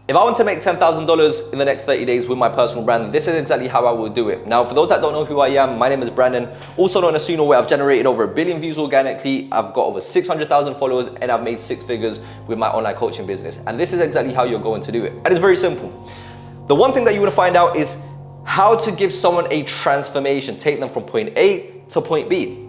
If I want to make $10,000 in the next 30 days with my personal brand, this is exactly how I will do it. Now, for those that don't know who I am, my name is Brandon, also known as Suno, where I've generated over 1 billion views organically. I've got over 600,000 followers and I've made 6 figures with my online coaching business. And this is exactly how you're going to do it. And it's very simple. The one thing that you want to find out is how to give someone a transformation, take them from point A to point B.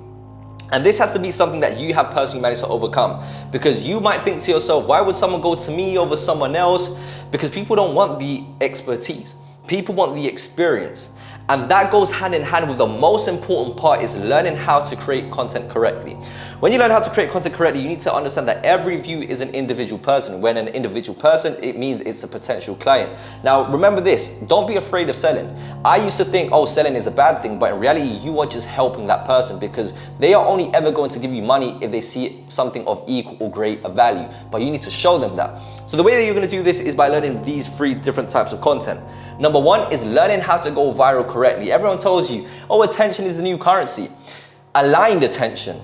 And this has to be something that you have personally managed to overcome, because you might think to yourself, why would someone go to me over someone else? Because people don't want the expertise. People want the experience. And that goes hand in hand with the most important part, is learning how to create content correctly. When you learn how to create content correctly, you need to understand that every view is an individual person. When an individual person, it means it's a potential client. Now, remember this, don't be afraid of selling. I used to think, oh, selling is a bad thing, but in reality, you are just helping that person, because they are only ever going to give you money if they see something of equal or greater value, but you need to show them that. So the way that you're gonna do this is by learning these 3 different types of content. Number 1 is learning how to go viral correctly. Everyone tells you, oh, attention is the new currency. Aligned attention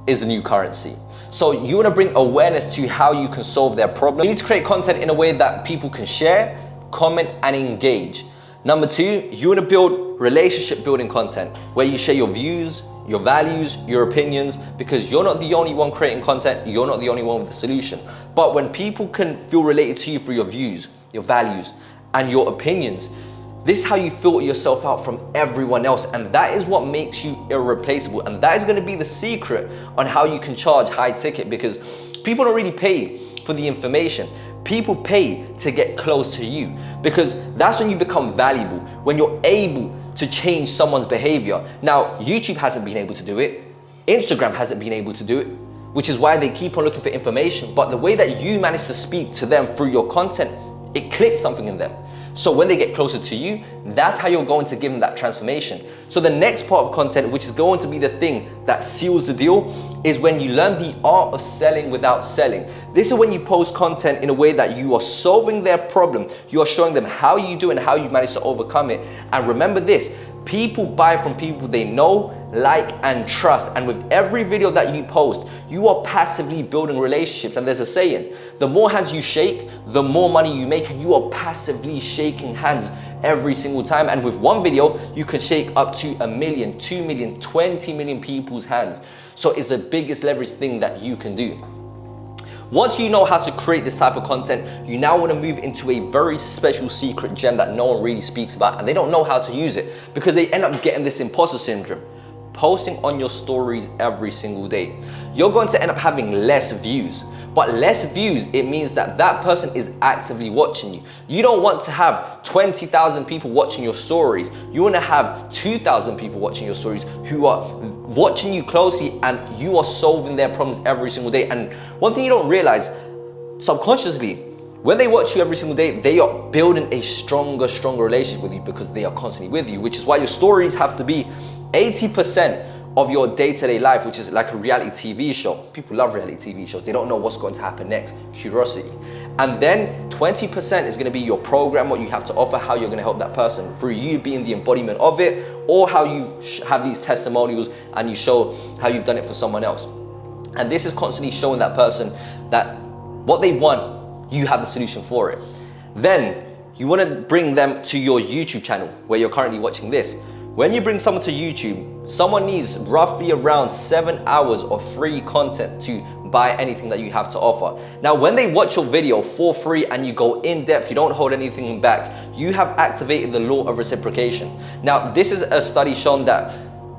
is the new currency. So you wanna bring awareness to how you can solve their problem. You need to create content in a way that people can share, comment, and engage. Number 2, you wanna build relationship building content where you share your views, your values, your opinions, because you're not the only one creating content, you're not the only one with the solution. But when people can feel related to you through your views, your values, and your opinions, this is how you filter yourself out from everyone else, and that is what makes you irreplaceable. And that is gonna be the secret on how you can charge high ticket, because people don't really pay for the information. People pay to get close to you, because that's when you become valuable, when you're able to change someone's behavior. Now, YouTube hasn't been able to do it. Instagram hasn't been able to do it, which is why they keep on looking for information. But the way that you manage to speak to them through your content, it clicks something in them. So when they get closer to you, that's how you're going to give them that transformation. So the next part of content, which is going to be the thing that seals the deal, is when you learn the art of selling without selling. This is when you post content in a way that you are solving their problem. You are showing them how you do and how you manage to overcome it. And remember this, people buy from people they know, like, and trust. And with every video that you post, you are passively building relationships. And there's a saying, the more hands you shake, the more money you make, and you are passively shaking hands every single time. And with one video, you can shake up to 1 million, 2 million, 20 million people's hands. So it's the biggest leverage thing that you can do. Once you know how to create this type of content, you now want to move into a very special secret gem that no one really speaks about, and they don't know how to use it because they end up getting this imposter syndrome. Posting on your stories every single day. You're going to end up having less views, but less views, it means that that person is actively watching you. You don't want to have 20,000 people watching your stories. You want to have 2,000 people watching your stories who are watching you closely, and you are solving their problems every single day. And one thing you don't realize, subconsciously, when they watch you every single day, they are building a stronger relationship with you because they are constantly with you, which is why your stories have to be 80% of your day-to-day life, which is like a reality TV show. People love reality TV shows. They don't know what's going to happen next, curiosity. And then 20% is gonna be your program, what you have to offer, how you're gonna help that person through you being the embodiment of it, or how you have these testimonials and you show how you've done it for someone else. And this is constantly showing that person that what they want, you have the solution for it. Then you wanna bring them to your YouTube channel where you're currently watching this. When you bring someone to YouTube, someone needs roughly around 7 hours of free content to buy anything that you have to offer. Now, when they watch your video for free and you go in depth, you don't hold anything back, you have activated the law of reciprocation. Now, this is a study shown that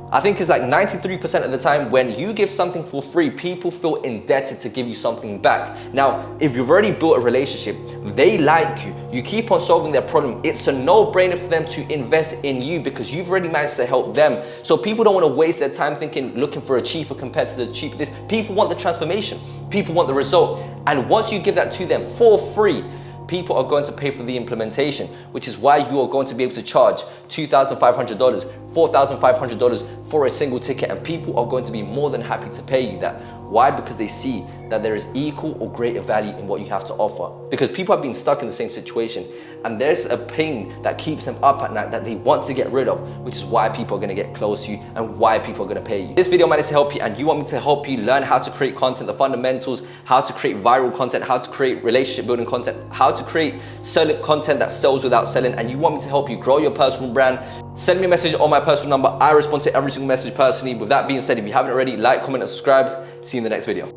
I think it's like 93% of the time when you give something for free, people feel indebted to give you something back. Now, if you've already built a relationship, they like you, you keep on solving their problem, it's a no-brainer for them to invest in you because you've already managed to help them. So people don't want to waste their time looking for a cheaper compared to the cheap this. People want the transformation, people want the result. And once you give that to them for free, people are going to pay for the implementation, which is why you are going to be able to charge $2,500 $4,500 for a single ticket, and people are going to be more than happy to pay you that. Why? Because they see that there is equal or greater value in what you have to offer. Because people have been stuck in the same situation, and there's a pain that keeps them up at night that they want to get rid of, which is why people are gonna get close to you and why people are gonna pay you. This video managed to help you, and you want me to help you learn how to create content, the fundamentals, how to create viral content, how to create relationship building content, how to create selling content that sells without selling, and you want me to help you grow your personal brand. Send me a message on my personal number. I respond to every single message personally. With that being said, if you haven't already, like, comment, and subscribe. See you in the next video.